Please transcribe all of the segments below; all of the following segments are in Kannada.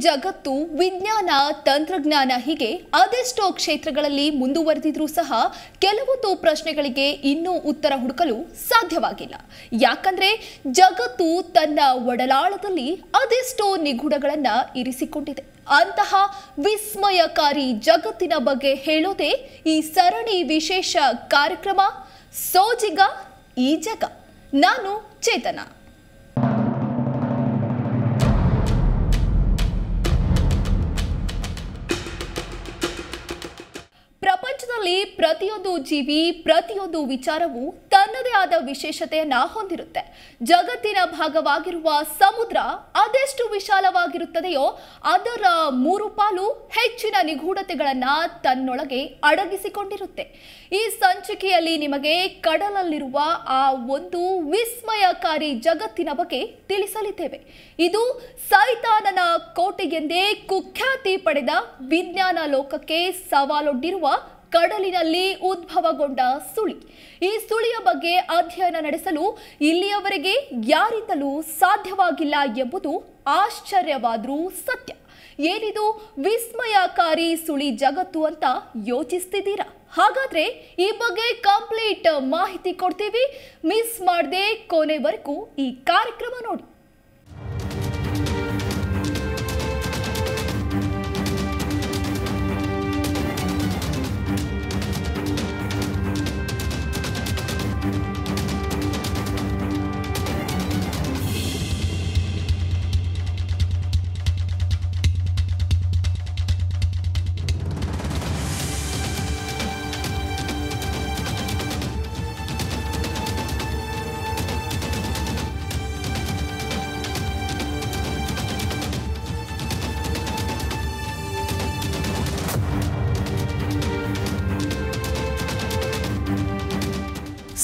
ಜಗತ್ತು ವಿಜ್ಞಾನ ತಂತ್ರಜ್ಞಾನ ಹೀಗೆ ಅದೆಷ್ಟೋ ಕ್ಷೇತ್ರಗಳಲ್ಲಿ ಮುಂದುವರೆದಿದ್ರೂ ಸಹ ಕೆಲವೊಂದು ಪ್ರಶ್ನೆಗಳಿಗೆ ಇನ್ನೂ ಉತ್ತರ ಹುಡುಕಲು ಸಾಧ್ಯವಾಗಿಲ್ಲ. ಯಾಕಂದ್ರೆ ಜಗತ್ತು ತನ್ನ ಒಡಲಾಳದಲ್ಲಿ ಅದೆಷ್ಟೋ ನಿಗೂಢಗಳನ್ನ ಇರಿಸಿಕೊಂಡಿದೆ. ಅಂತಹ ವಿಸ್ಮಯಕಾರಿ ಜಗತ್ತಿನ ಬಗ್ಗೆ ಹೇಳೋದೇ ಈ ಸರಣಿ ವಿಶೇಷ ಕಾರ್ಯಕ್ರಮ ಸೋಜಿಗ ಈ ಜಗ. ನಾನು ಚೇತನ. ಪ್ರಪಂಚದಲ್ಲಿ ಪ್ರತಿಯೊಂದು ಜೀವಿ ಪ್ರತಿಯೊಂದು ವಿಚಾರವು ತನ್ನದೇ ಆದ ವಿಶೇಷತೆಯನ್ನ ಹೊಂದಿರುತ್ತೆ. ಜಗತ್ತಿನ ಭಾಗವಾಗಿರುವ ಸಮುದ್ರ ಅದೆಷ್ಟು ವಿಶಾಲವಾಗಿರುತ್ತದೆಯೋ ಅದರ 3 ಪಾಲು ಹೆಚ್ಚಿನ ನಿಗೂಢತೆಗಳನ್ನ ತನ್ನೊಳಗೆ ಅಡಗಿಸಿಕೊಂಡಿರುತ್ತೆ. ಈ ಸಂಚಿಕೆಯಲ್ಲಿ ನಿಮಗೆ ಕಡಲಲ್ಲಿರುವ ಆ ಒಂದು ವಿಸ್ಮಯಕಾರಿ ಜಗತ್ತಿನ ಬಗ್ಗೆ ತಿಳಿಸಲಿದ್ದೇವೆ. ಇದು ಸೈತಾನನ ಕೋಟೆ ಎಂದೇ ಕುಖ್ಯಾತಿ ಪಡೆದ ವಿಜ್ಞಾನ ಲೋಕಕ್ಕೆ ಸವಾಲೊಡ್ಡಿರುವ ಕಡಲಿನಲ್ಲಿ ಉದ್ಭವಗೊಂಡ ಸುಳಿ. ಈ ಸುಳಿಯ ಬಗ್ಗೆ ಅಧ್ಯಯನ ನಡೆಸಲು ಇಲ್ಲಿಯವರೆಗೆ ಯಾರಿಂದಲೂ ಸಾಧ್ಯವಾಗಿಲ್ಲ ಎಂಬುದು ಆಶ್ಚರ್ಯವಾದರೂ ಸತ್ಯ. ಏನಿದು ವಿಸ್ಮಯಕಾರಿ ಸುಳಿ ಜಗತ್ತು ಅಂತ ಯೋಚಿಸ್ತಿದ್ದೀರಾ? ಹಾಗಾದ್ರೆ ಈ ಬಗ್ಗೆ ಕಂಪ್ಲೀಟ್ ಮಾಹಿತಿ ಕೊಡ್ತೀವಿ. ಮಿಸ್ ಮಾಡದೆ ಕೊನೆವರೆಗೂ ಈ ಕಾರ್ಯಕ್ರಮ ನೋಡಿ.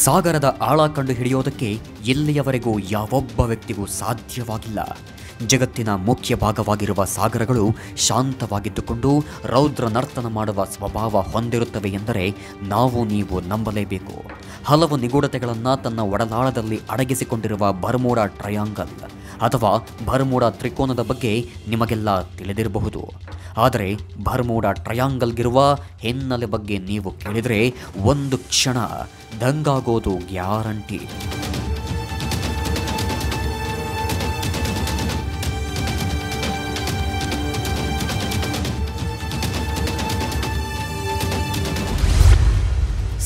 ಸಾಗರದ ಆಳ ಕಂಡು ಹಿಡಿಯೋದಕ್ಕೆ ಇಲ್ಲಿಯವರೆಗೂ ಯಾವೊಬ್ಬ ವ್ಯಕ್ತಿಗೂ ಸಾಧ್ಯವಾಗಿಲ್ಲ. ಜಗತ್ತಿನ ಮುಖ್ಯ ಭಾಗವಾಗಿರುವ ಸಾಗರಗಳು ಶಾಂತವಾಗಿದ್ದುಕೊಂಡು ರೌದ್ರ ನರ್ತನ ಮಾಡುವ ಸ್ವಭಾವ ಹೊಂದಿರುತ್ತವೆ ಎಂದರೆ ನಾವು ನೀವು ನಂಬಲೇಬೇಕು. ಹಲವು ನಿಗೂಢತೆಗಳನ್ನು ತನ್ನ ಒಡಲಾಳದಲ್ಲಿ ಅಡಗಿಸಿಕೊಂಡಿರುವ ಬರ್ಮುಡಾ ಟ್ರಯಾಂಗಲ್ ಅಥವಾ ಬರ್ಮುಡಾ ತ್ರಿಕೋನದ ಬಗ್ಗೆ ನಿಮಗೆಲ್ಲ ತಿಳಿದಿರಬಹುದು. ಆದರೆ ಬರ್ಮುಡಾ ಟ್ರಯಾಂಗಲ್ಗಿರುವ ಹಿನ್ನೆಲೆ ಬಗ್ಗೆ ನೀವು ಕೇಳಿದರೆ ಒಂದು ಕ್ಷಣ ದಂಗಾಗೋದು ಗ್ಯಾರಂಟಿ.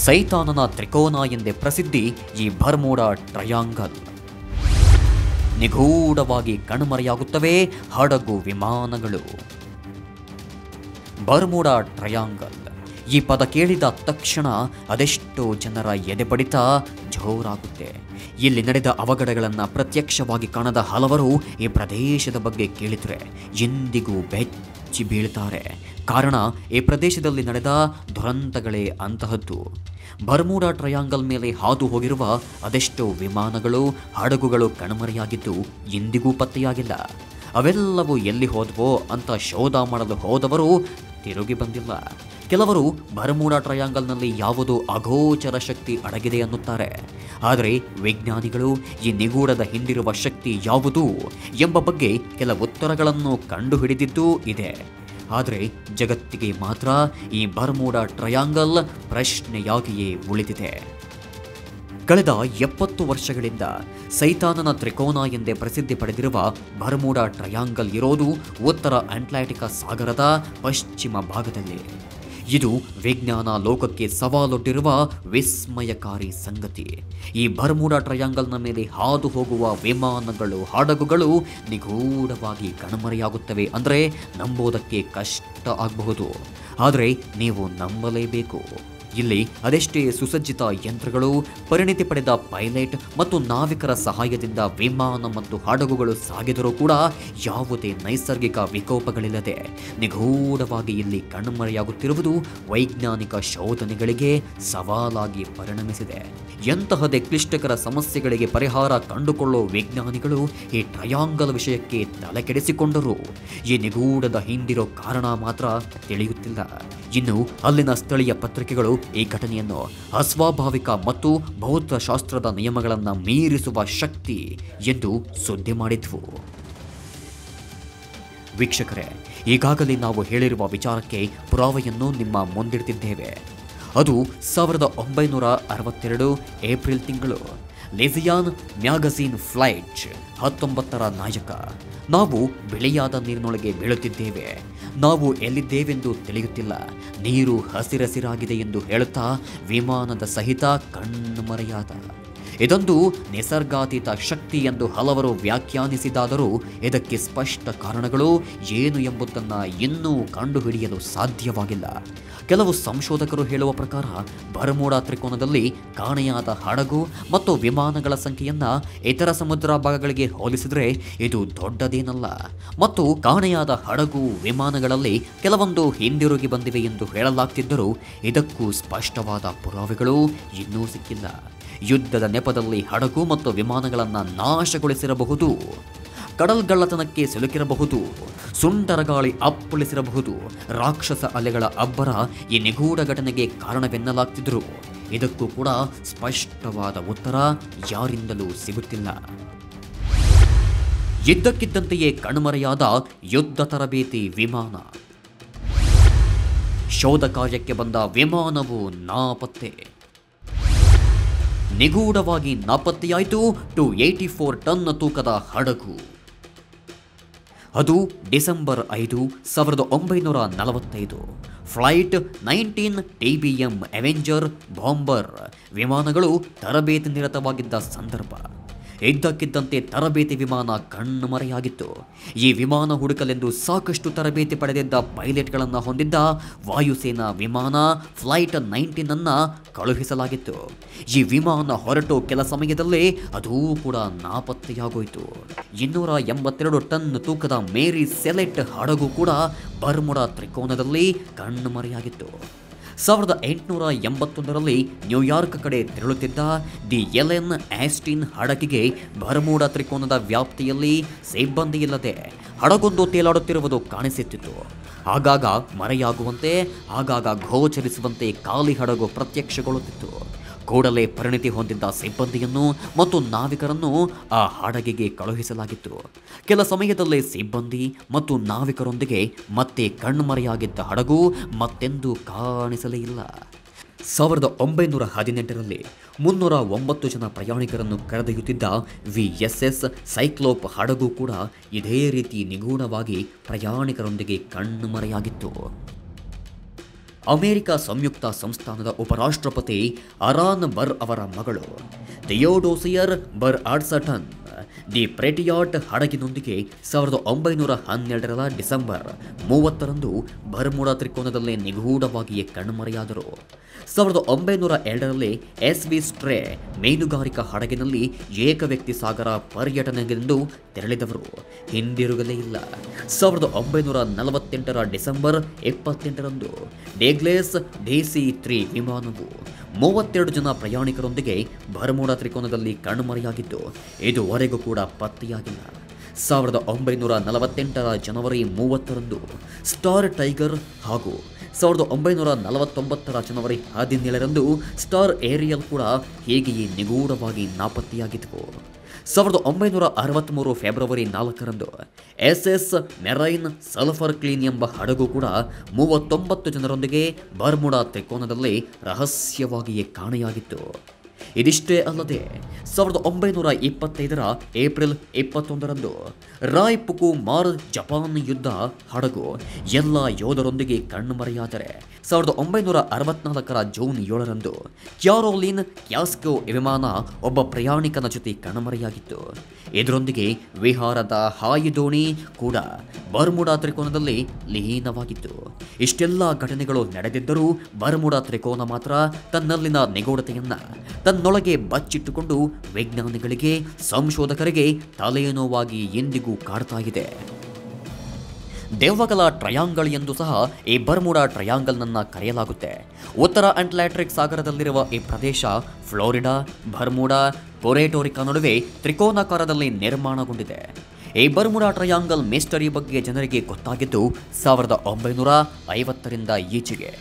ಸೈತಾನನ ತ್ರಿಕೋನ ಎಂದೇ ಪ್ರಸಿದ್ಧಿ ಈ ಬರ್ಮುಡಾ ಟ್ರಯಾಂಗಲ್. ನಿಗೂಢವಾಗಿ ಕಣ್ಮರೆಯಾಗುತ್ತವೆ ಹಡಗು ವಿಮಾನಗಳು. ಬರ್ಮುಡಾ ಟ್ರಯಾಂಗಲ್ ಈ ಪದ ಕೇಳಿದ ತಕ್ಷಣ ಅದೆಷ್ಟೋ ಜನರ ಎದೆಬಡಿತ ಜೋರಾಗುತ್ತೆ. ಇಲ್ಲಿ ನಡೆದ ಅವಘಡಗಳನ್ನು ಪ್ರತ್ಯಕ್ಷವಾಗಿ ಕಾಣದ ಹಲವರು ಈ ಪ್ರದೇಶದ ಬಗ್ಗೆ ಕೇಳಿದರೆ ಎಂದಿಗೂ ಬೆಚ್ಚಿ ಬೀಳ್ತಾರೆ. ಕಾರಣ ಈ ಪ್ರದೇಶದಲ್ಲಿ ನಡೆದ ದುರಂತಗಳೇ ಅಂತಹದ್ದು. ಬರ್ಮುಡಾ ಟ್ರಯಾಂಗಲ್ ಮೇಲೆ ಹಾದು ಹೋಗಿರುವ ಅದೆಷ್ಟೋ ವಿಮಾನಗಳು ಹಡಗುಗಳು ಕಣ್ಮರೆಯಾಗಿದ್ದು ಇಂದಿಗೂ ಪತ್ತೆಯಾಗಿಲ್ಲ. ಅವೆಲ್ಲವೂ ಎಲ್ಲಿ ಹೋದವೋ ಅಂತ ಶೋಧ ಮಾಡಲು ಹೋದವರು ತಿರುಗಿ ಬಂದಿಲ್ಲ. ಕೆಲವರು ಬರ್ಮುಡಾ ಟ್ರಯಾಂಗಲ್ನಲ್ಲಿ ಯಾವುದೋ ಅಗೋಚರ ಶಕ್ತಿ ಅಡಗಿದೆ ಅನ್ನುತ್ತಾರೆ. ಆದರೆ ವಿಜ್ಞಾನಿಗಳು ಈ ನಿಗೂಢದ ಹಿಂದಿರುವ ಶಕ್ತಿ ಯಾವುದು ಎಂಬ ಬಗ್ಗೆ ಕೆಲ ಉತ್ತರಗಳನ್ನು ಕಂಡುಹಿಡಿದಿದ್ದೂ ಇದೆ. ಆದರೆ ಜಗತ್ತಿಗೆ ಮಾತ್ರ ಈ ಬರ್ಮುಡಾ ಟ್ರಯಾಂಗಲ್ ಪ್ರಶ್ನೆಯಾಗಿಯೇ ಉಳಿದಿದೆ. ಕಳೆದ 70 ವರ್ಷಗಳಿಂದ ಸೈತಾನನ ತ್ರಿಕೋನ ಎಂದೇ ಪ್ರಸಿದ್ಧಿ ಪಡೆದಿರುವ ಬರ್ಮುಡಾ ಟ್ರಯಾಂಗಲ್ ಇರೋದು ಉತ್ತರ ಅಟ್ಲಾಂಟಿಕ್ ಸಾಗರದ ಪಶ್ಚಿಮ ಭಾಗದಲ್ಲಿ. ಇದು ವಿಜ್ಞಾನ ಲೋಕಕ್ಕೆ ಸವಾಲೊಡ್ಡಿರುವ ವಿಸ್ಮಯಕಾರಿ ಸಂಗತಿ. ಈ ಬರ್ಮುಡಾ ಟ್ರಯಾಂಗಲ್ನ ಮೇಲೆ ಹಾದು ಹೋಗುವ ವಿಮಾನಗಳು ಹಡಗುಗಳು ನಿಗೂಢವಾಗಿ ಕಣ್ಮರೆಯಾಗುತ್ತವೆ ಅಂದರೆ ನಂಬೋದಕ್ಕೆ ಕಷ್ಟ ಆಗಬಹುದು. ಆದರೆ ನೀವು ನಂಬಲೇಬೇಕು. ಇಲ್ಲಿ ಅದೆಷ್ಟೇ ಸುಸಜ್ಜಿತ ಯಂತ್ರಗಳು, ಪರಿಣಿತಿ ಪಡೆದ ಪೈಲಟ್ ಮತ್ತು ನಾವಿಕರ ಸಹಾಯದಿಂದ ವಿಮಾನ ಮತ್ತು ಹಡಗುಗಳು ಸಾಗಿದರೂ ಕೂಡ ಯಾವುದೇ ನೈಸರ್ಗಿಕ ವಿಕೋಪಗಳಿಲ್ಲದೆ ನಿಗೂಢವಾಗಿ ಇಲ್ಲಿ ಕಣ್ಮರೆಯಾಗುತ್ತಿರುವುದು ವೈಜ್ಞಾನಿಕ ಶೋಧನೆಗಳಿಗೆ ಸವಾಲಾಗಿ ಪರಿಣಮಿಸಿದೆ. ಎಂತಹದೇ ಕ್ಲಿಷ್ಟಕರ ಸಮಸ್ಯೆಗಳಿಗೆ ಪರಿಹಾರ ಕಂಡುಕೊಳ್ಳೋ ವಿಜ್ಞಾನಿಗಳು ಈ ಟ್ರಯಾಂಗಲ್ ವಿಷಯಕ್ಕೆ ತಲೆಕೆಡಿಸಿಕೊಂಡರು. ಈ ನಿಗೂಢದ ಹಿಂದಿರೋ ಕಾರಣ ಮಾತ್ರ ತಿಳಿಯುತ್ತಿಲ್ಲ. ಇನ್ನು ಅಲ್ಲಿನ ಸ್ಥಳೀಯ ಪತ್ರಿಕೆಗಳು ಈ ಘಟನೆಯನ್ನು ಅಸ್ವಾಭಾವಿಕ ಮತ್ತು ಭೌತಶಾಸ್ತ್ರದ ನಿಯಮಗಳನ್ನು ಮೀರಿಸುವ ಶಕ್ತಿ ಎಂದು ಸುದ್ದಿ ಮಾಡಿದ್ವು. ವೀಕ್ಷಕರೇ, ಈಗಾಗಲೇ ನಾವು ಹೇಳಿರುವ ವಿಚಾರಕ್ಕೆ ಪುರಾವೆಯನ್ನು ನಿಮ್ಮ ಮುಂದಿಡ್ತಿದ್ದೇವೆ. ಅದು 1962 ಏಪ್ರಿಲ್ ತಿಂಗಳು ಲೆಸಿಯಾನ್ ಮ್ಯಾಗಝೀನ್ ಫ್ಲೈಟ್ 19ರ ನಾಯಕ. ನಾವು ಬಿಳಿಯಾದ ನೀರಿನೊಳಗೆ ಬೀಳುತ್ತಿದ್ದೇವೆ, ನಾವು ಎಲ್ಲಿದ್ದೇವೆಂದು ತಿಳಿಯುತ್ತಿಲ್ಲ, ನೀರು ಹಸಿರಸಿರಾಗಿದೆ ಎಂದು ಹೇಳುತ್ತಾ ವಿಮಾನದ ಸಹಿತ ಕಣ್ಮರೆಯಾದ. ಇದೊಂದು ನಿಸರ್ಗಾತೀತ ಶಕ್ತಿ ಎಂದು ಹಲವರು ವ್ಯಾಖ್ಯಾನಿಸಿದಾದರೂ ಇದಕ್ಕೆ ಸ್ಪಷ್ಟ ಕಾರಣಗಳು ಏನು ಎಂಬುದನ್ನು ಇನ್ನೂ ಕಂಡುಹಿಡಿಯಲು ಸಾಧ್ಯವಾಗಿಲ್ಲ. ಕೆಲವು ಸಂಶೋಧಕರು ಹೇಳುವ ಪ್ರಕಾರ ಬರ್ಮುಡಾ ತ್ರಿಕೋನದಲ್ಲಿ ಕಾಣೆಯಾದ ಹಡಗು ಮತ್ತು ವಿಮಾನಗಳ ಸಂಖ್ಯೆಯನ್ನು ಇತರ ಸಮುದ್ರ ಭಾಗಗಳಿಗೆ ಹೋಲಿಸಿದರೆ ಇದು ದೊಡ್ಡದೇನಲ್ಲ ಮತ್ತು ಕಾಣೆಯಾದ ಹಡಗು ವಿಮಾನಗಳಲ್ಲಿ ಕೆಲವೊಂದು ಹಿಂದಿರುಗಿ ಬಂದಿವೆ ಎಂದು ಹೇಳಲಾಗ್ತಿದ್ದರೂ ಇದಕ್ಕೂ ಸ್ಪಷ್ಟವಾದ ಪುರಾವೆಗಳು ಇನ್ನೂ ಸಿಕ್ಕಿಲ್ಲ. ಯುದ್ಧದ ನೆಪದಲ್ಲಿ ಹಡಗು ಮತ್ತು ವಿಮಾನಗಳನ್ನು ನಾಶಗೊಳಿಸಿರಬಹುದು, ಕಡಲ್ಗಳ್ಳತನಕ್ಕೆ ಸಿಲುಕಿರಬಹುದು, ಸುಂಟರಗಾಳಿ ಅಪ್ಪಳಿಸಿರಬಹುದು. ರಾಕ್ಷಸ ಅಲೆಗಳ ಅಬ್ಬರ ಈ ನಿಗೂಢ ಘಟನೆಗೆ ಕಾರಣವೆನ್ನಲಾಗ್ತಿದ್ರು. ಇದಕ್ಕೂ ಕೂಡ ಸ್ಪಷ್ಟವಾದ ಉತ್ತರ ಯಾರಿಂದಲೂ ಸಿಗುತ್ತಿಲ್ಲ. ಇದ್ದಕ್ಕಿದ್ದಂತೆಯೇ ಕಣ್ಮರೆಯಾದ ಯುದ್ಧ ತರಬೇತಿ ವಿಮಾನ. ಶೋಧ ಕಾರ್ಯಕ್ಕೆ ಬಂದ ವಿಮಾನವು ನಾಪತ್ತೆ. ನಿಗೂಢವಾಗಿ ನಾಪತ್ತೆಯಾಯಿತು 284 ಟನ್ ತೂಕದ ಹಡಗು. ಅದು December 5, 1945 flight 19 TBM Avenger bomber ವಿಮಾನಗಳು ತರಬೇತಿ ನಿರತವಾಗಿದ್ದ ಸಂದರ್ಭ. ಇದ್ದಕ್ಕಿದ್ದಂತೆ ತರಬೇತಿ ವಿಮಾನ ಕಣ್ಮರೆಯಾಗಿತ್ತು. ಈ ವಿಮಾನ ಹುಡುಕಲೆಂದು ಸಾಕಷ್ಟು ತರಬೇತಿ ಪಡೆದಿದ್ದ ಪೈಲಟ್ಗಳನ್ನು ಹೊಂದಿದ್ದ ವಾಯುಸೇನಾ ವಿಮಾನ ಫ್ಲೈಟ್ 19 ಅನ್ನು ಕಳುಹಿಸಲಾಗಿತ್ತು. ಈ ವಿಮಾನ ಹೊರಟು ಕೆಲ ಸಮಯದಲ್ಲೇ ಅದೂ ಕೂಡ ನಾಪತ್ತೆಯಾಗೋಯಿತು. 282 ಟನ್ ತೂಕದ ಮೇರಿ ಸೆಲೆಟ್ ಹಡಗು ಕೂಡ ಬರ್ಮುಡಾ ತ್ರಿಕೋನದಲ್ಲಿ ಕಣ್ಮರೆಯಾಗಿತ್ತು. 1881ರಲ್ಲಿ ನ್ಯೂಯಾರ್ಕ್ ಕಡೆ ತೆರಳುತ್ತಿದ್ದ ದಿ ಎಲೆನ್ ಆಸ್ಟಿನ್ ಹಡಗಿಗೆ ಬರ್ಮುಡಾ ತ್ರಿಕೋನದ ವ್ಯಾಪ್ತಿಯಲ್ಲಿ ಸಿಬ್ಬಂದಿ ಇಲ್ಲದೆ ಹಡಗೊಂದು ತೇಲಾಡುತ್ತಿರುವುದು ಕಾಣಿಸುತ್ತಿತ್ತು. ಆಗಾಗ ಮರೆಯಾಗುವಂತೆ, ಆಗಾಗ ಗೋಚರಿಸುವಂತೆ ಖಾಲಿ ಹಡಗು ಪ್ರತ್ಯಕ್ಷಗೊಳ್ಳುತ್ತಿತ್ತು. ಕೂಡಲೇ ಪರಿಣಿತಿ ಹೊಂದಿದ್ದ ಸಿಬ್ಬಂದಿಯನ್ನು ಮತ್ತು ನಾವಿಕರನ್ನು ಆ ಹಡಗಿಗೆ ಕಳುಹಿಸಲಾಗಿತ್ತು. ಕೆಲ ಸಮಯದಲ್ಲೇ ಸಿಬ್ಬಂದಿ ಮತ್ತು ನಾವಿಕರೊಂದಿಗೆ ಮತ್ತೆ ಕಣ್ಮರೆಯಾಗಿದ್ದ ಹಡಗು ಮತ್ತೆಂದೂ ಕಾಣಿಸಲೇ ಇಲ್ಲ. 1918ರಲ್ಲಿ 309 ಜನ ಪ್ರಯಾಣಿಕರನ್ನು ಕರೆದೊಯ್ಯುತ್ತಿದ್ದ VSS ಸೈಕ್ಲೋಪ್ ಹಡಗು ಕೂಡ ಇದೇ ರೀತಿ ನಿಗೂಢವಾಗಿ ಪ್ರಯಾಣಿಕರೊಂದಿಗೆ ಕಣ್ಮರೆಯಾಗಿತ್ತು. ಅಮೆರಿಕ ಸಂಯುಕ್ತ ಸಂಸ್ಥಾನದ ಉಪರಾಷ್ಟ್ರಪತಿ ಅರಾನ್ ಬರ್ ಅವರ ಮಗಳು Theodosia Burr Alston the Patriot ಹಡಗಿನೊಂದಿಗೆ 1912ರ ಡಿಸೆಂಬರ್ 30ರಂದು ಬರ್ಮುಡಾ ತ್ರಿಕೋನದಲ್ಲೇ ನಿಗೂಢವಾಗಿಯೇ ಕಣ್ಮರೆಯಾದರು. 1902ರಲ್ಲಿ SV ಸ್ಟ್ರೇ ಮೀನುಗಾರಿಕಾ ಹಡಗಿನಲ್ಲಿ ಏಕವ್ಯಕ್ತಿ ಸಾಗರ ಪರ್ಯಟನೆಗೆಂದು ತೆರಳಿದವರು ಹಿಂದಿರುಗಲೇ ಇಲ್ಲ. 1948ರ ಡಿಸೆಂಬರ್ 28ರಂದು ಡೇಗ್ಲೇಸ್ DC-3 ವಿಮಾನವು 32 ಜನ ಪ್ರಯಾಣಿಕರೊಂದಿಗೆ ಬರ್ಮುಡಾ ತ್ರಿಕೋನದಲ್ಲಿ ಕಣ್ಮರೆಯಾಗಿದ್ದು ಇದುವರೆಗೂ ಕೂಡ ಪತ್ತೆಯಾಗಿಲ್ಲ. 1948ರ ಜನವರಿ 30ರಂದು ಸ್ಟಾರ್ ಟೈಗರ್ ಹಾಗೂ 1949ರ ಜನವರಿ 17ರಂದು ಸ್ಟಾರ್ ಏರಿಯಲ್ ಕೂಡ ಹೀಗೆಯೇ ನಿಗೂಢವಾಗಿ ನಾಪತ್ತೆಯಾಗಿದ್ದವು. 1963 ಫೆಬ್ರವರಿ 4ರಂದು SS ಮೆರೈನ್ ಸಲ್ಫರ್ ಕ್ಲೀನ್ ಎಂಬ ಹಡಗು ಕೂಡ 39 ಜನರೊಂದಿಗೆ ಬರ್ಮುಡಾ ತ್ರಿಕೋನದಲ್ಲಿ ರಹಸ್ಯವಾಗಿಯೇ ಕಾಣೆಯಾಗಿತ್ತು. ಇದಿಷ್ಟೇ ಅಲ್ಲದೆ 1925ರ ಏಪ್ರಿಲ್ 21ರಂದು ರಾಯ್ ಪುಕು ಮಾರ್ ಜಪಾನ್ ಯುದ್ಧ ಹಡಗು ಎಲ್ಲ ಯೋಧರೊಂದಿಗೆ ಕಣ್ಮರೆಯಾದರೆ 1964ರ ಜೂನ್ 7ರಂದು ಕ್ಯಾರೋಲಿನ್ ಕ್ಯಾಸ್ಕೋ ವಿಮಾನ ಒಬ್ಬ ಪ್ರಯಾಣಿಕನ ಜೊತೆ ಕಣ್ಮರೆಯಾಗಿತ್ತು. ಇದರೊಂದಿಗೆ ವಿಹಾರದ ಹಾಯಿ ದೋಣಿ ಕೂಡ ಬರ್ಮುಡಾ ತ್ರಿಕೋನದಲ್ಲಿ ಲೀನವಾಗಿತ್ತು. ಇಷ್ಟೆಲ್ಲ ಘಟನೆಗಳು ನಡೆದಿದ್ದರೂ ಬರ್ಮುಡಾ ತ್ರಿಕೋನ ಮಾತ್ರ ತನ್ನಲ್ಲಿನ ನಿಗೂಢತೆಯನ್ನ ತನ್ನೊಳಗೆ ಬಚ್ಚಿಟ್ಟುಕೊಂಡು ವಿಜ್ಞಾನಿಗಳಿಗೆ, ಸಂಶೋಧಕರಿಗೆ ತಲೆನೋವಾಗಿ ಎಂದಿಗೂ ಕಾಡ್ತಾ ಇದೆ. ದೆವ್ವಗಳ ಟ್ರಯಾಂಗಲ್ ಎಂದು ಸಹ ಈ ಬರ್ಮುಡಾ ಟ್ರಯಾಂಗಲ್ನನ್ನು ಕರೆಯಲಾಗುತ್ತೆ. ಉತ್ತರ ಅಟ್ಲಾಂಟಿಕ್ ಸಾಗರದಲ್ಲಿರುವ ಈ ಪ್ರದೇಶ ಫ್ಲೋರಿಡಾ, ಬರ್ಮುಡಾ, ಪೊರೆಟೋರಿಕಾ ನಡುವೆ ತ್ರಿಕೋನಾಕಾರದಲ್ಲಿ ನಿರ್ಮಾಣಗೊಂಡಿದೆ. ಈ ಬರ್ಮುಡಾ ಟ್ರಯಾಂಗಲ್ ಮಿಸ್ಟರಿ ಬಗ್ಗೆ ಜನರಿಗೆ ಗೊತ್ತಾಗಿದ್ದು 1950ರಿಂದ ಈಚೆಗೆ.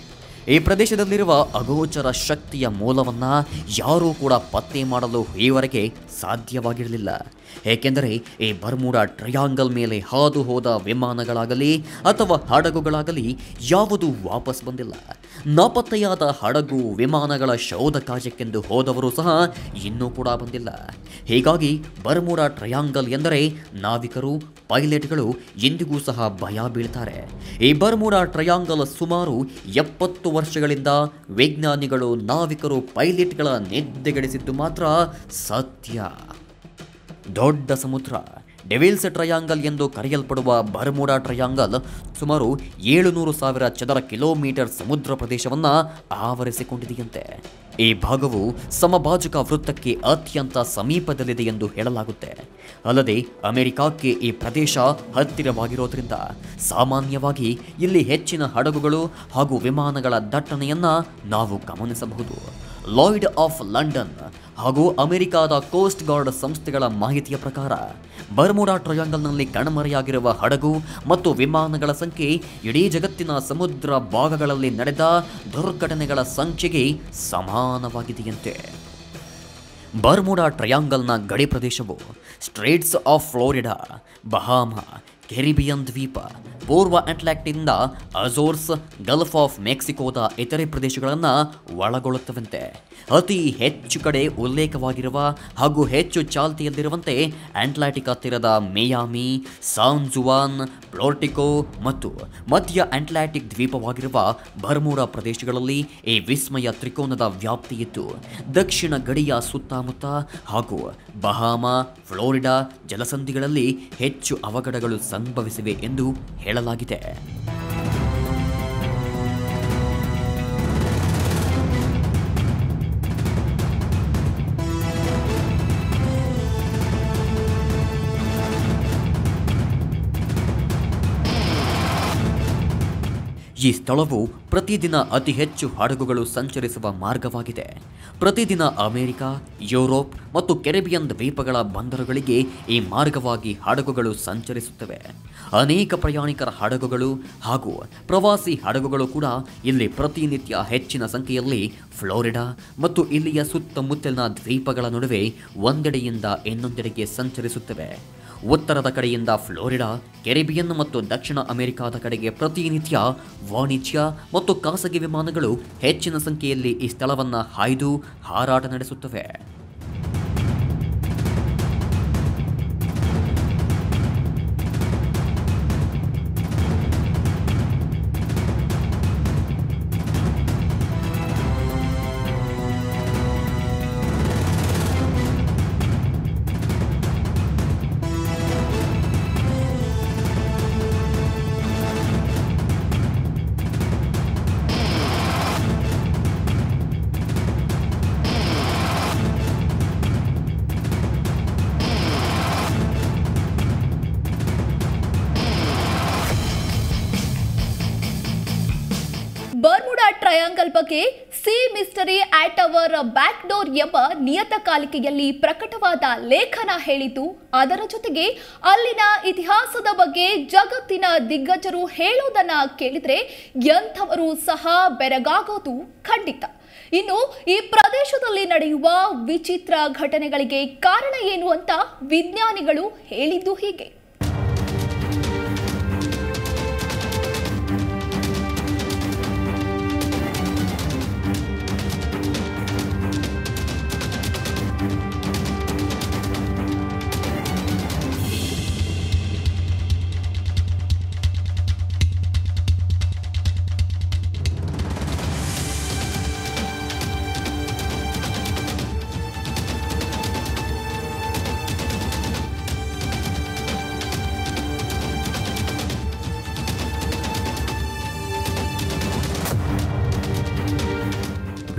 ಈ ಪ್ರದೇಶದಲ್ಲಿರುವ ಅಗೋಚರ ಶಕ್ತಿಯ ಮೂಲವನ್ನು ಯಾರೂ ಕೂಡ ಪತ್ತೆ ಮಾಡಲು ಈವರೆಗೆ ಸಾಧ್ಯವಾಗಿರಲಿಲ್ಲ. ಏಕೆಂದರೆ ಈ ಬರ್ಮುಡಾ ಟ್ರಯಾಂಗಲ್ ಮೇಲೆ ಹಾದು ಹೋದ ವಿಮಾನಗಳಾಗಲಿ ಅಥವಾ ಹಡಗುಗಳಾಗಲಿ ಯಾವುದೂ ವಾಪಸ್ ಬಂದಿಲ್ಲ. ನಾಪತ್ತೆಯಾದ ಹಡಗು ವಿಮಾನಗಳ ಶೋಧ ಕಾರ್ಯಕ್ಕೆಂದು ಹೋದವರು ಸಹ ಇನ್ನೂ ಕೂಡ ಬಂದಿಲ್ಲ. ಹೀಗಾಗಿ ಬರ್ಮುಡಾ ಟ್ರಯಾಂಗಲ್ ಎಂದರೆ ನಾವಿಕರು, ಪೈಲಟ್ಗಳು ಎಂದಿಗೂ ಸಹ ಭಯ ಬೀಳ್ತಾರೆ. ಈ ಬರ್ಮುಡಾ ಟ್ರಯಾಂಗಲ್ ಸುಮಾರು 70 ವರ್ಷಗಳಿಂದ ವಿಜ್ಞಾನಿಗಳು, ನಾವಿಕರು, ಪೈಲಟ್ಗಳ ನಿದ್ದೆಗೆಡಿಸಿದ್ದು ಮಾತ್ರ ಸತ್ಯ. ದೊಡ್ಡ ಸಮುದ್ರ ಡೆವಿಲ್ಸ್ ಟ್ರಯಾಂಗಲ್ ಎಂದು ಕರೆಯಲ್ಪಡುವ ಬರ್ಮುಡಾ ಟ್ರಯಾಂಗಲ್ ಸುಮಾರು 700,000 ಚದರ ಕಿಲೋಮೀಟರ್ ಸಮುದ್ರ ಪ್ರದೇಶವನ್ನು ಆವರಿಸಿಕೊಂಡಿದೆಯಂತೆ. ಈ ಭಾಗವು ಸಮಭಾಜಕ ವೃತ್ತಕ್ಕೆ ಅತ್ಯಂತ ಸಮೀಪದಲ್ಲಿದೆ ಎಂದು ಹೇಳಲಾಗುತ್ತೆ. ಅಲ್ಲದೆ ಅಮೆರಿಕಕ್ಕೆ ಈ ಪ್ರದೇಶ ಹತ್ತಿರವಾಗಿರೋದ್ರಿಂದ ಸಾಮಾನ್ಯವಾಗಿ ಇಲ್ಲಿ ಹೆಚ್ಚಿನ ಹಡಗುಗಳು ಹಾಗೂ ವಿಮಾನಗಳ ದಟ್ಟಣೆಯನ್ನು ನಾವು ಗಮನಿಸಬಹುದು. ಲಾಯ್ಡ್ ಆಫ್ ಲಂಡನ್ ಹಾಗೂ ಅಮೆರಿಕಾದ ಕೋಸ್ಟ್ ಗಾರ್ಡ್ ಸಂಸ್ಥೆಗಳ ಮಾಹಿತಿಯ ಪ್ರಕಾರ ಬರ್ಮುಡಾ ಟ್ರಯಾಂಗಲ್ನಲ್ಲಿ ಕಣ್ಮರೆಯಾಗಿರುವ ಹಡಗು ಮತ್ತು ವಿಮಾನಗಳ ಸಂಖ್ಯೆ ಇಡೀ ಜಗತ್ತಿನ ಸಮುದ್ರ ಭಾಗಗಳಲ್ಲಿ ನಡೆದ ದುರ್ಘಟನೆಗಳ ಸಂಖ್ಯೆಗೆ ಸಮಾನವಾಗಿದೆಯಂತೆ. ಬರ್ಮುಡಾ ಟ್ರಯಾಂಗಲ್ನ ಗಡಿ ಪ್ರದೇಶವು ಸ್ಟ್ರೇಟ್ಸ್ ಆಫ್ ಫ್ಲೋರಿಡಾ, ಬಹಾಮಾ, ಕೆರಿಬಿಯನ್ ದ್ವೀಪ, ಪೂರ್ವ ಅಟ್ಲಾಂಟಿಕ್ನಿಂದ ಅಜೋರ್ಸ್, ಗಲ್ಫ್ ಆಫ್ ಮೆಕ್ಸಿಕೋದ ಇತರೆ ಪ್ರದೇಶಗಳನ್ನು ಒಳಗೊಳ್ಳುತ್ತವಂತೆ. ಅತಿ ಹೆಚ್ಚು ಕಡೆ ಉಲ್ಲೇಖವಾಗಿರುವ ಹಾಗೂ ಹೆಚ್ಚು ಚಾಲ್ತಿಯಲ್ಲಿರುವಂತೆ ಅಟ್ಲಾಂಟಿಕ್ ತೀರದ ಮಿಯಾಮಿ, ಸಾನ್ ಜುವಾನ್, ಪ್ಲೋರ್ಟಿಕೋ ಮತ್ತು ಮಧ್ಯ ಅಟ್ಲಾಂಟಿಕ್ ದ್ವೀಪವಾಗಿರುವ ಬರ್ಮುಡಾ ಪ್ರದೇಶಗಳಲ್ಲಿ ಈ ವಿಸ್ಮಯ ತ್ರಿಕೋನದ ವ್ಯಾಪ್ತಿಯಿದ್ದು ದಕ್ಷಿಣ ಗಡಿಯ ಸುತ್ತಮುತ್ತ ಹಾಗೂ ಬಹಾಮಾ, ಫ್ಲೋರಿಡಾ ಜಲಸಂಧಿಗಳಲ್ಲಿ ಹೆಚ್ಚು ಅವಘಡಗಳು ಸಂಭವಿಸಿವೆ ಎಂದು ಹೇಳಲಾಗಿದೆ. ಈ ಸ್ಥಳವು ಪ್ರತಿದಿನ ಅತಿ ಹೆಚ್ಚು ಹಡಗುಗಳು ಸಂಚರಿಸುವ ಮಾರ್ಗವಾಗಿದೆ. ಪ್ರತಿದಿನ ಅಮೆರಿಕ, ಯುರೋಪ್ ಮತ್ತು ಕೆರಿಬಿಯನ್ ದ್ವೀಪಗಳ ಬಂದರುಗಳಿಗೆ ಈ ಮಾರ್ಗವಾಗಿ ಹಡಗುಗಳು ಸಂಚರಿಸುತ್ತವೆ. ಅನೇಕ ಪ್ರಯಾಣಿಕರ ಹಡಗುಗಳು ಹಾಗೂ ಪ್ರವಾಸಿ ಹಡಗುಗಳು ಕೂಡ ಇಲ್ಲಿ ಪ್ರತಿನಿತ್ಯ ಹೆಚ್ಚಿನ ಸಂಖ್ಯೆಯಲ್ಲಿ ಫ್ಲೋರಿಡಾ ಮತ್ತು ಇಲ್ಲಿಯ ಸುತ್ತಮುತ್ತಲಿನ ದ್ವೀಪಗಳ ನಡುವೆ ಒಂದೆಡೆಯಿಂದ ಇನ್ನೊಂದೆಡೆಗೆ ಸಂಚರಿಸುತ್ತವೆ. ಉತ್ತರದ ಕಡೆಯಿಂದ ಫ್ಲೋರಿಡಾ, ಕೆರಿಬಿಯನ್ ಮತ್ತು ದಕ್ಷಿಣ ಅಮೆರಿಕಾದ ಕಡೆಗೆ ಪ್ರತಿನಿತ್ಯ ವಾಣಿಜ್ಯ ಮತ್ತು ಖಾಸಗಿ ವಿಮಾನಗಳು ಹೆಚ್ಚಿನ ಸಂಖ್ಯೆಯಲ್ಲಿ ಈ ಸ್ಥಳವನ್ನು ಹಾಯ್ದು ಹಾರಾಟ ನಡೆಸುತ್ತವೆ. ಬರ್ಮುಡಾ ಟ್ರಯಾಂಗಲ್ ಬಗ್ಗೆ ಸಿ ಮಿಸ್ಟರಿ ಆಟ್ ಅವರ್ ಬ್ಯಾಕ್ ಡೋರ್ ಎಂಬ ನಿಯತಕಾಲಿಕೆಯಲ್ಲಿ ಪ್ರಕಟವಾದ ಲೇಖನ ಹೇಳಿದ್ದು, ಅದರ ಜೊತೆಗೆ ಅಲ್ಲಿನ ಇತಿಹಾಸದ ಬಗ್ಗೆ ಜಗತ್ತಿನ ದಿಗ್ಗಜರು ಹೇಳೋದನ್ನ ಕೇಳಿದ್ರೆ ಎಂಥವರು ಸಹ ಬೆರಗಾಗೋದು ಖಂಡಿತ. ಇನ್ನು ಈ ಪ್ರದೇಶದಲ್ಲಿ ನಡೆಯುವ ವಿಚಿತ್ರ ಘಟನೆಗಳಿಗೆ ಕಾರಣ ಏನು ಅಂತ ವಿಜ್ಞಾನಿಗಳು ಹೇಳಿದ್ದು ಹೀಗೆ.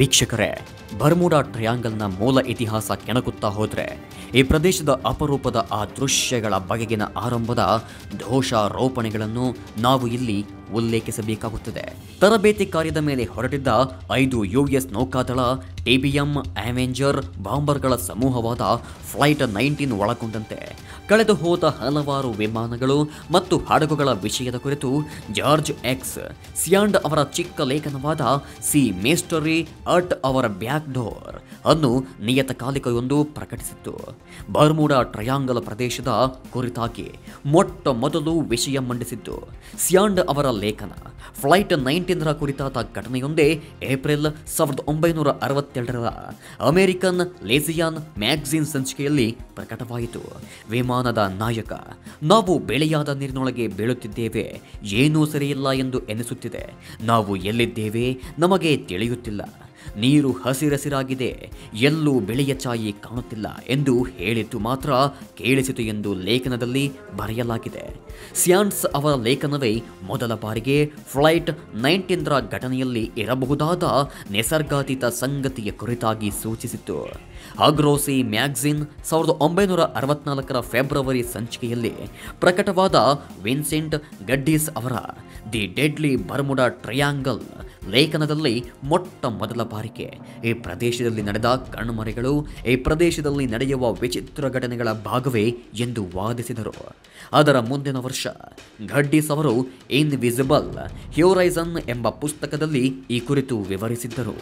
ವೀಕ್ಷಕರೇ, ಬರ್ಮುಡಾ ಟ್ರಯಾಂಗಲ್ನ ಮೂಲ ಇತಿಹಾಸ ಕೆಣಕುತ್ತಾ ಹೋದರೆ ಈ ಪ್ರದೇಶದ ಅಪರೂಪದ ಆ ದೃಶ್ಯಗಳ ಬಗೆಗಿನ ಆರಂಭದ ದೋಷಾರೋಪಣೆಗಳನ್ನು ನಾವು ಇಲ್ಲಿ ಉಲ್ಲೇಖಿಸಬೇಕಾಗುತ್ತದೆ. ತರಬೇತಿ ಕಾರ್ಯದ ಮೇಲೆ ಹೊರಟಿದ್ದ 5 US ನೌಕಾದಳ TBM ಅವೆಂಜರ್ ಬಾಂಬರ್ಗಳ ಸಮೂಹವಾದ ಫ್ಲೈಟ್ 19 ಒಳಗೊಂಡಂತೆ ಕಳೆದು ಹೋದ ಹಲವಾರು ವಿಮಾನಗಳು ಮತ್ತು ಹಡಗುಗಳ ವಿಷಯದ ಕುರಿತು ಜಾರ್ಜ್ ಎಕ್ಸ್ ಸಿಯಾಂಡ್ ಅವರ ಚಿಕ್ಕ ಲೇಖನವಾದ sea mystery at our back door ಅನ್ನು ನಿಯತಕಾಲಿಕೆಯೊಂದು ಪ್ರಕಟಿಸಿತ್ತು. ಬರ್ಮುಡಾ ಟ್ರಯಾಂಗಲ್ ಪ್ರದೇಶದ ಕುರಿತಾಗಿ ಮೊಟ್ಟ ಮೊದಲು ವಿಷಯ ಮಂಡಿಸಿದ್ದು ಸಿಯಾಂಡ್ ಅವರ ಲೇಖನ. ಫ್ಲೈಟ್ 19 ಕುರಿತಾದ ಘಟನೆಯೊಂದೇ ಏಪ್ರಿಲ್ 1962 ಅಮೆರಿಕನ್ ಲೇಸಿಯಾನ್ ಮ್ಯಾಗಝಿನ್ ಸಂಚಿಕೆಯಲ್ಲಿ ಪ್ರಕಟವಾಯಿತು. ವಿಮಾನದ ನಾಯಕ, ನಾವು ಬೆಳೆಯಾದ ನೀರಿನೊಳಗೆ ಬೀಳುತ್ತಿದ್ದೇವೆ, ಏನೂ ಸರಿಯಿಲ್ಲ ಎಂದು ಎನಿಸುತ್ತಿದೆ, ನಾವು ಎಲ್ಲಿದ್ದೇವೆ ನಮಗೆ ತಿಳಿಯುತ್ತಿಲ್ಲ, ನೀರು ಹಸಿರಸಿರಾಗಿದೆ, ಎಲ್ಲೂ ಬೆಳೆಯ ಛಾಯೆ ಕಾಣುತ್ತಿಲ್ಲ ಎಂದು ಹೇಳಿದ್ದು ಮಾತ್ರ ಕೇಳಿಸಿತು ಎಂದು ಲೇಖನದಲ್ಲಿ ಬರೆಯಲಾಗಿದೆ. ಸಿಯಾನ್ಸ್ ಅವರ ಲೇಖನವೇ ಮೊದಲ ಬಾರಿಗೆ ಫ್ಲೈಟ್ 19 ಘಟನೆಯಲ್ಲಿ ಇರಬಹುದಾದ ನಿಸರ್ಗಾತೀತ ಸಂಗತಿಯ ಕುರಿತಾಗಿ ಸೂಚಿಸಿತ್ತು. ಅಗ್ರೋಸಿ ಮ್ಯಾಗಝಿನ್ 1964 ಫೆಬ್ರವರಿ ಸಂಚಿಕೆಯಲ್ಲಿ ಪ್ರಕಟವಾದ ವಿನ್ಸೆಂಟ್ ಗಡ್ಡಿಸ್ ಅವರ ದಿ ಡೆಡ್ಲಿ ಬರ್ಮುಡಾ ಟ್ರಯಾಂಗಲ್ ಲೇಖನದಲ್ಲಿ ಮೊಟ್ಟ ಮೊದಲ ಬಾರಿಗೆ ಈ ಪ್ರದೇಶದಲ್ಲಿ ನಡೆದ ಕಣ್ಮರೆಗಳು ಈ ಪ್ರದೇಶದಲ್ಲಿ ನಡೆಯುವ ವಿಚಿತ್ರ ಘಟನೆಗಳ ಭಾಗವೇ ಎಂದು ವಾದಿಸಿದರು. ಅದರ ಮುಂದಿನ ವರ್ಷ ಗಡ್ಡಿಸ್ ಅವರು ಇನ್ವಿಸಿಬಲ್ ಹ್ಯೂರೈಸನ್ ಎಂಬ ಪುಸ್ತಕದಲ್ಲಿ ಈ ಕುರಿತು ವಿವರಿಸಿದ್ದರು.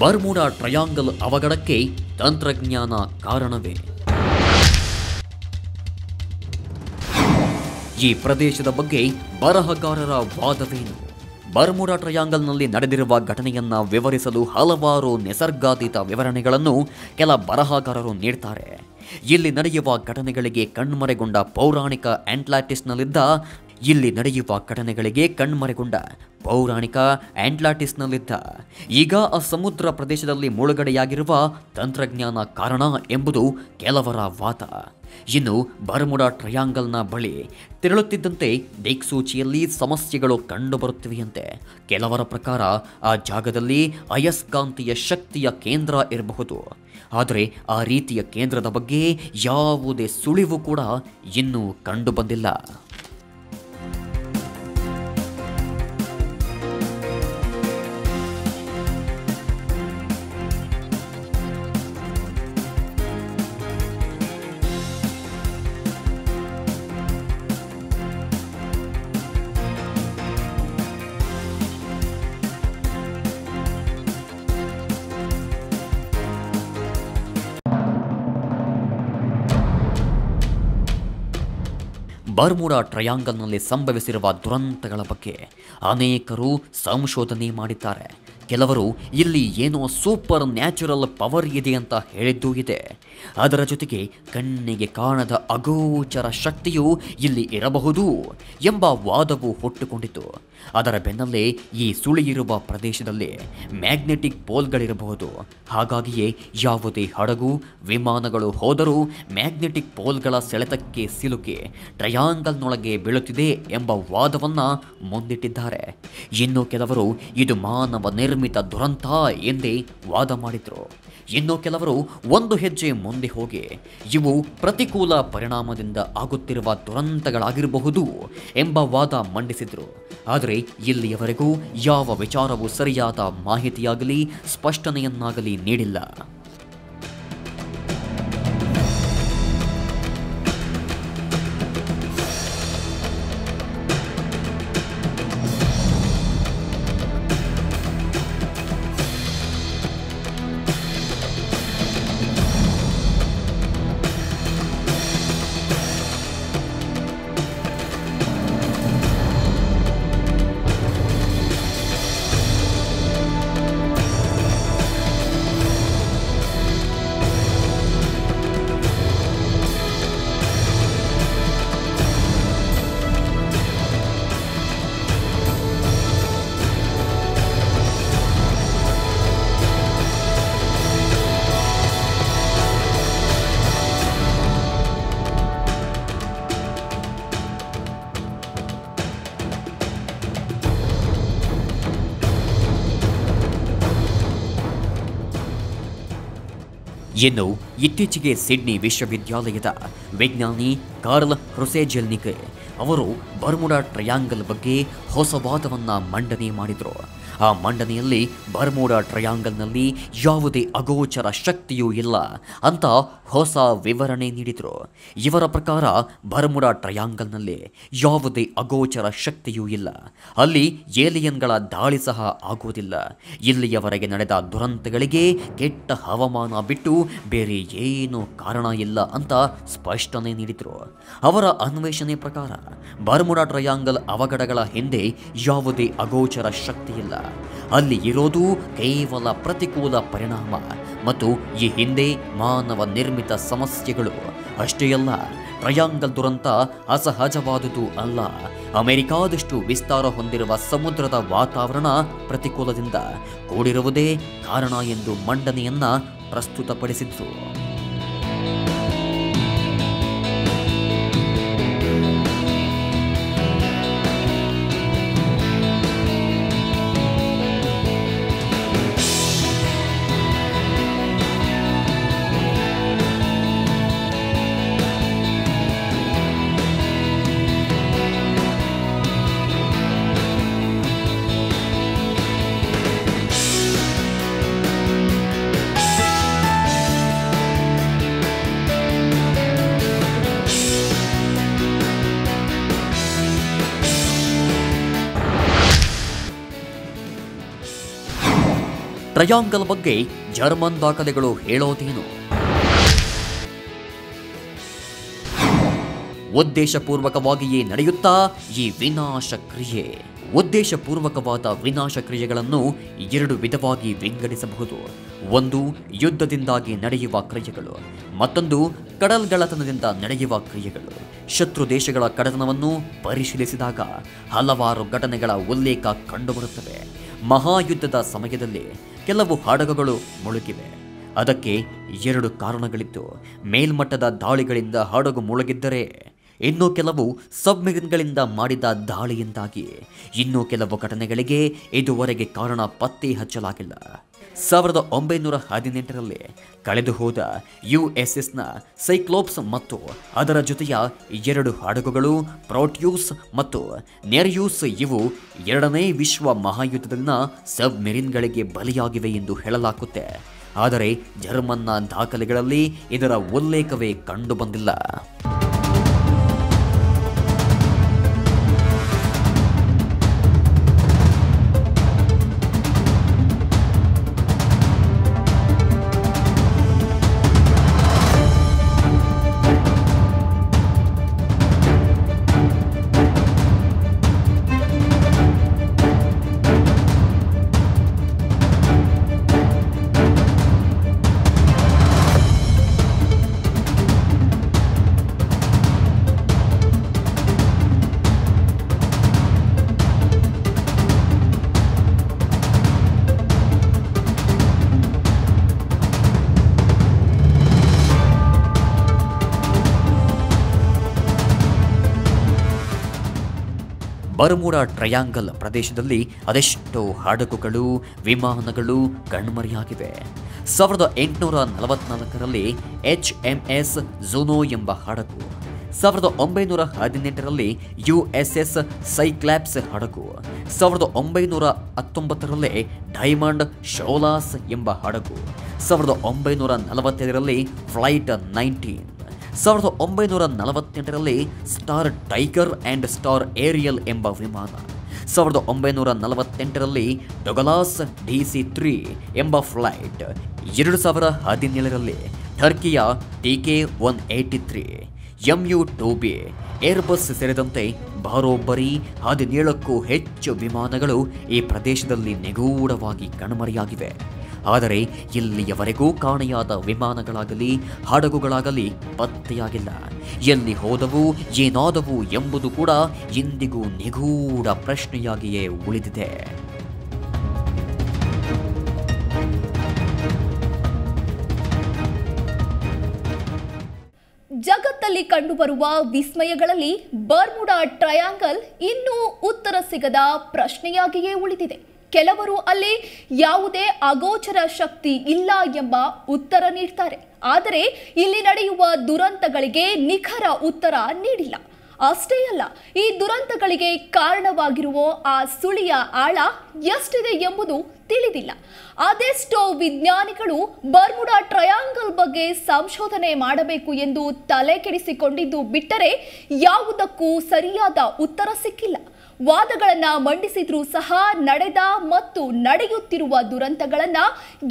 ಬರ್ಮುಡಾ ಟ್ರಯಾಂಗಲ್ ಅವಘಡಕ್ಕೆ ತಂತ್ರಜ್ಞಾನ ಕಾರಣವೇ? ಈ ಪ್ರದೇಶದ ಬಗ್ಗೆ ಬರಹಗಾರರ ವಾದವೇನು? ಬರ್ಮುಡಾ ಟ್ರಯಾಂಗಲ್ನಲ್ಲಿ ನಡೆದಿರುವ ಘಟನೆಯನ್ನ ವಿವರಿಸಲು ಹಲವಾರು ನಿಸರ್ಗಾತೀತ ವಿವರಣೆಗಳನ್ನು ಕೆಲ ಬರಹಗಾರರು ನೀಡ್ತಾರೆ. ಇಲ್ಲಿ ನಡೆಯುವ ಘಟನೆಗಳಿಗೆ ಕಣ್ಮರೆಗೊಂಡ ಪೌರಾಣಿಕ ಆಂಟ್ಲಾಟಿಸ್ನಲ್ಲಿದ್ದ ಈಗ ಆ ಸಮುದ್ರ ಪ್ರದೇಶದಲ್ಲಿ ಮುಳುಗಡೆಯಾಗಿರುವ ತಂತ್ರಜ್ಞಾನ ಕಾರಣ ಎಂಬುದು ಕೆಲವರ ವಾದ. ಇನ್ನು ಬರ್ಮುಡಾ ಟ್ರಯಾಂಗಲ್ನ ಬಳಿ ತೆರಳುತ್ತಿದ್ದಂತೆ ದಿಕ್ಸೂಚಿಯಲ್ಲಿ ಸಮಸ್ಯೆಗಳು ಕಂಡುಬರುತ್ತಿವೆಯಂತೆ. ಕೆಲವರ ಪ್ರಕಾರ ಆ ಜಾಗದಲ್ಲಿ ಅಯಸ್ಕಾಂತೀಯ ಶಕ್ತಿಯ ಕೇಂದ್ರ ಇರಬಹುದು. ಆದರೆ ಆ ರೀತಿಯ ಕೇಂದ್ರದ ಬಗ್ಗೆ ಯಾವುದೇ ಸುಳಿವು ಕೂಡ ಇನ್ನೂ ಕಂಡುಬಂದಿಲ್ಲ. ಬರ್ಮುಡಾ ಟ್ರಯಾಂಗಲ್ನಲ್ಲಿ ಸಂಭವಿಸಿರುವ ದುರಂತಗಳ ಬಗ್ಗೆ ಅನೇಕರು ಸಂಶೋಧನೆ ಮಾಡಿದ್ದಾರೆ. ಕೆಲವರು ಇಲ್ಲಿ ಏನೋ ಸೂಪರ್ ನ್ಯಾಚುರಲ್ ಪವರ್ ಇದೆ ಅಂತ ಹೇಳಿದ್ದೂ ಇದೆ. ಅದರ ಜೊತೆಗೆ ಕಣ್ಣಿಗೆ ಕಾಣದ ಅಗೋಚರ ಶಕ್ತಿಯು ಇಲ್ಲಿ ಇರಬಹುದು ಎಂಬ ವಾದವು ಹುಟ್ಟುಕೊಂಡಿತು. ಅದರ ಬೆನ್ನಲ್ಲೇ ಈ ಸುಳಿಯಿರುವ ಪ್ರದೇಶದಲ್ಲಿ ಮ್ಯಾಗ್ನೆಟಿಕ್ ಪೋಲ್ಗಳಿರಬಹುದು. ಹಾಗಾಗಿಯೇ ಯಾವುದೇ ಹಡಗು, ವಿಮಾನಗಳು ಹೋದರೂ ಮ್ಯಾಗ್ನೆಟಿಕ್ ಪೋಲ್ಗಳ ಸೆಳೆತಕ್ಕೆ ಸಿಲುಕಿ ಟ್ರಯಾಂಗಲ್ನೊಳಗೆ ಬೀಳುತ್ತಿದೆ ಎಂಬ ವಾದವನ್ನು ಮುಂದಿಟ್ಟಿದ್ದಾರೆ. ಇನ್ನು ಕೆಲವರು ಇದು ಮಾನವ ನಿರ್ಮಿತ ದುರಂತ ಎಂದೇ ವಾದ ಮಾಡಿದರು. ಇನ್ನು ಕೆಲವರು ಒಂದು ಹೆಜ್ಜೆ ಮುಂದೆ ಹೋಗಿ ಇವು ಪ್ರತಿಕೂಲ ಪರಿಣಾಮದಿಂದ ಆಗುತ್ತಿರುವ ದುರಂತಗಳಾಗಿರಬಹುದು ಎಂಬ ವಾದ ಮಂಡಿಸಿದರು. ಆದರೆ ಇಲ್ಲಿಯವರೆಗೂ ಯಾವ ವಿಚಾರವೂ ಸರಿಯಾದ ಮಾಹಿತಿಯಾಗಲಿ ಸ್ಪಷ್ಟನೆಯನ್ನಾಗಲಿ ನೀಡಿಲ್ಲ. ಇನ್ನು ಇತ್ತೀಚೆಗೆ ಸಿಡ್ನಿ ವಿಶ್ವವಿದ್ಯಾಲಯದ ವಿಜ್ಞಾನಿ ಕಾರ್ಲ್ ಕ್ರೊಸೆಜೆಲ್ನಿಕೆ ಅವರು ಬರ್ಮುಡಾ ಟ್ರಯಾಂಗಲ್ ಬಗ್ಗೆ ಹೊಸ ವಾದವನ್ನು ಮಂಡನೆ ಮಾಡಿದರು. ಆ ಮಂಡನೆಯಲ್ಲಿ ಬರ್ಮುಡಾ ಟ್ರಯಾಂಗಲ್ನಲ್ಲಿ ಯಾವುದೇ ಅಗೋಚರ ಶಕ್ತಿಯೂ ಇಲ್ಲ ಅಂತ ಹೊಸ ವಿವರಣೆ ನೀಡಿದರು. ಇವರ ಪ್ರಕಾರ ಬರ್ಮುಡಾ ಟ್ರಯಾಂಗಲ್ನಲ್ಲಿ ಯಾವುದೇ ಅಗೋಚರ ಶಕ್ತಿಯೂ ಇಲ್ಲ, ಅಲ್ಲಿ ಏಲಿಯನ್ಗಳ ದಾಳಿ ಸಹ ಆಗುವುದಿಲ್ಲ. ಇಲ್ಲಿಯವರೆಗೆ ನಡೆದ ದುರಂತಗಳಿಗೆ ಕೆಟ್ಟ ಹವಾಮಾನ ಬಿಟ್ಟು ಬೇರೆ ಏನೂ ಕಾರಣ ಇಲ್ಲ ಅಂತ ಸ್ಪಷ್ಟನೆ ನೀಡಿದರು. ಅವರ ಅನ್ವೇಷಣೆ ಪ್ರಕಾರ ಬರ್ಮುಡಾ ಟ್ರಯಾಂಗಲ್ ಅವಘಡಗಳ ಹಿಂದೆ ಯಾವುದೇ ಅಗೋಚರ ಶಕ್ತಿ ಇಲ್ಲ, ಅಲ್ಲಿ ಇರೋದು ಕೇವಲ ಪ್ರತಿಕೂಲ ಪರಿಣಾಮ ಮತ್ತು ಈ ಹಿಂದೆ ಮಾನವ ನಿರ್ಮಿತ ಸಮಸ್ಯೆಗಳು. ಅಷ್ಟೇ ಅಲ್ಲ, ಟ್ರಯಾಂಗಲ್ ದುರಂತ ಅಸಹಜವಾದುದು ಅಲ್ಲ, ಅಮೆರಿಕಾದಷ್ಟು ವಿಸ್ತಾರ ಹೊಂದಿರುವ ಸಮುದ್ರದ ವಾತಾವರಣ ಪ್ರತಿಕೂಲದಿಂದ ಕೂಡಿರುವುದೇ ಕಾರಣ ಎಂದು ಮಂಡನೆಯನ್ನ ಪ್ರಸ್ತುತಪಡಿಸಿದ್ರು. ಟ್ರಯಾಂಗಲ್ ಬಗ್ಗೆ ಜರ್ಮನ್ ದಾಖಲೆಗಳು ಹೇಳೋದೇನು? ಉದ್ದೇಶಪೂರ್ವಕವಾಗಿಯೇ ನಡೆಯುತ್ತಾ ಈ ವಿನಾಶ ಕ್ರಿಯೆ? ಉದ್ದೇಶಪೂರ್ವಕವಾದ ವಿನಾಶ ಕ್ರಿಯೆಗಳನ್ನು ಎರಡು ವಿಧವಾಗಿ ವಿಂಗಡಿಸಬಹುದು. ಒಂದು ಯುದ್ಧದಿಂದಾಗಿ ನಡೆಯುವ ಕ್ರಿಯೆಗಳು, ಮತ್ತೊಂದು ಕಡಲ್ಗಳ್ಳತನದಿಂದ ನಡೆಯುವ ಕ್ರಿಯೆಗಳು. ಶತ್ರು ದೇಶಗಳ ಕಡತನವನ್ನು ಪರಿಶೀಲಿಸಿದಾಗ ಹಲವಾರು ಘಟನೆಗಳ ಉಲ್ಲೇಖ ಕಂಡುಬರುತ್ತವೆ. ಮಹಾಯುದ್ಧದ ಸಮಯದಲ್ಲಿ ಕೆಲವು ಹಡಗುಗಳು ಮುಳುಗಿವೆ. ಅದಕ್ಕೆ ಎರಡು ಕಾರಣಗಳಿದ್ದು, ಮೇಲ್ಮಟ್ಟದ ದಾಳಿಗಳಿಂದ ಹಡಗು ಮುಳುಗಿದ್ದರೆ, ಇನ್ನೂ ಕೆಲವು ಸಬ್ಮೆರಿನ್ಗಳಿಂದ ಮಾಡಿದ ದಾಳಿಯಿಂದಾಗಿ. ಇನ್ನೂ ಕೆಲವು ಘಟನೆಗಳಿಗೆ ಇದುವರೆಗೆ ಕಾರಣ ಪತ್ತೆ ಹಚ್ಚಲಾಗಿಲ್ಲ. 1918ರಲ್ಲಿ ಕಳೆದು ಹೋದ USSನ ಸೈಕ್ಲೋಪ್ಸ್ ಮತ್ತು ಅದರ ಜೊತೆಯ ಎರಡು ಹಡಗುಗಳು ಪ್ರೋಟ್ಯೂಸ್ ಮತ್ತು ನೆರ್ಯೂಸ್ ಇವು ಎರಡನೇ ವಿಶ್ವ ಮಹಾಯುದ್ಧದಲ್ಲಿನ ಸಬ್ಮೆರಿನ್ಗಳಿಗೆ ಬಲಿಯಾಗಿವೆ ಎಂದು ಹೇಳಲಾಗುತ್ತೆ. ಆದರೆ ಜರ್ಮನ್ನ ದಾಖಲೆಗಳಲ್ಲಿ ಇದರ ಉಲ್ಲೇಖವೇ ಕಂಡುಬಂದಿಲ್ಲ. ಬರ್ಮುಡಾ ಟ್ರಯಾಂಗಲ್ ಪ್ರದೇಶದಲ್ಲಿ ಅದೆಷ್ಟೋ ಹಡಗುಗಳು, ವಿಮಾನಗಳು ಕಣ್ಮರೆಯಾಗಿವೆ. 1844ರಲ್ಲಿ HMS ಜೂನೋ ಎಂಬ ಹಡಗು, 1918ರಲ್ಲಿ USS ಸೈಕ್ಲಾಪ್ಸ್ ಹಡಗು, 1919ರಲ್ಲಿ ಡೈಮಂಡ್ ಶೋಲಾಸ್ ಎಂಬ ಹಡಗು, 1945ರಲ್ಲಿ ಫ್ಲೈಟ್ 19, 1948ರಲ್ಲಿ Star Tiger and Star Ariel ಎಂಬ ವಿಮಾನ, 1948ರಲ್ಲಿ ಡೊಗಲಾಸ್ DC-3 ಎಂಬ ಫ್ಲೈಟ್, 2017ರಲ್ಲಿ ಟರ್ಕಿಯ TK-183, MU-2B, ಏರ್ಬಸ್ ಸೇರಿದಂತೆ ಬರೋಬ್ಬರಿ 17ಕ್ಕೂ ಹೆಚ್ಚು ವಿಮಾನಗಳು ಈ ಪ್ರದೇಶದಲ್ಲಿ ನಿಗೂಢವಾಗಿ ಕಣ್ಮರೆಯಾಗಿವೆ. ಆದರೆ ಇಲ್ಲಿಯವರೆಗೂ ಕಾಣೆಯಾದ ವಿಮಾನಗಳಾಗಲಿ ಹಡಗುಗಳಾಗಲಿ ಪತ್ತೆಯಾಗಿಲ್ಲ. ಎಲ್ಲಿ ಹೋದವು, ಏನಾದವು ಎಂಬುದು ಕೂಡ ಇಂದಿಗೂ ನಿಗೂಢ ಪ್ರಶ್ನೆಯಾಗಿಯೇ ಉಳಿದಿದೆ. ಜಗತ್ತಲ್ಲಿ ಕಂಡುಬರುವ ವಿಸ್ಮಯಗಳಲ್ಲಿ ಬರ್ಮುಡಾ ಟ್ರಯಾಂಗಲ್ ಇನ್ನೂ ಉತ್ತರ ಸಿಗದ ಪ್ರಶ್ನೆಯಾಗಿಯೇ ಉಳಿದಿದೆ. ಕೆಲವರು ಅಲ್ಲಿ ಯಾವುದೇ ಅಗೋಚರ ಶಕ್ತಿ ಇಲ್ಲ ಎಂಬ ಉತ್ತರ ನೀಡ್ತಾರೆ. ಆದರೆ ಇಲ್ಲಿ ನಡೆಯುವ ದುರಂತಗಳಿಗೆ ನಿಖರ ಉತ್ತರ ನೀಡಿಲ್ಲ. ಅಷ್ಟೇ ಅಲ್ಲ, ಈ ದುರಂತಗಳಿಗೆ ಕಾರಣವಾಗಿರುವ ಆ ಸುಳಿಯ ಆಳ ಎಷ್ಟಿದೆ ಎಂಬುದು ತಿಳಿದಿಲ್ಲ. ಅದೆಷ್ಟೋ ವಿಜ್ಞಾನಿಗಳು ಬರ್ಮುಡಾ ಟ್ರಯಾಂಗಲ್ ಬಗ್ಗೆ ಸಂಶೋಧನೆ ಮಾಡಬೇಕು ಎಂದು ತಲೆ ಕೆಡಿಸಿಕೊಂಡಿದ್ದು ಬಿಟ್ಟರೆ ಯಾವುದಕ್ಕೂ ಸರಿಯಾದ ಉತ್ತರ ಸಿಕ್ಕಿಲ್ಲ. ವಾದಗಳನ್ನ ಮಂಡಿಸಿದ್ರೂ ಸಹ ನಡೆದ ಮತ್ತು ನಡೆಯುತ್ತಿರುವ ದುರಂತಗಳನ್ನ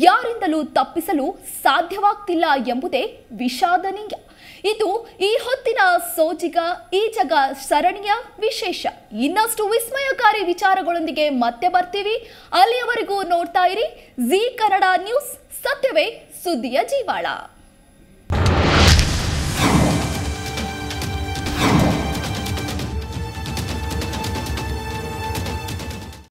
ಯಾರಿಂದಲೂ ತಪ್ಪಿಸಲು ಸಾಧ್ಯವಾಗ್ತಿಲ್ಲ ಎಂಬುದೇ ವಿಷಾದನೀಯ. ಇದು ಈ ಹೊತ್ತಿನ ಸೋಜಿಗ ಈ ಜಗ ಸರಣಿಯ ವಿಶೇಷ. ಇನ್ನಷ್ಟು ವಿಸ್ಮಯಕಾರಿ ವಿಚಾರಗಳೊಂದಿಗೆ ಮತ್ತೆ ಬರ್ತೀವಿ. ಅಲ್ಲಿಯವರೆಗೂ ನೋಡ್ತಾ ಇರಿ ಜೀ ಕನ್ನಡ ನ್ಯೂಸ್, ಸತ್ಯವೇ ಸುದ್ದಿಯ ಜೀವಾಳ.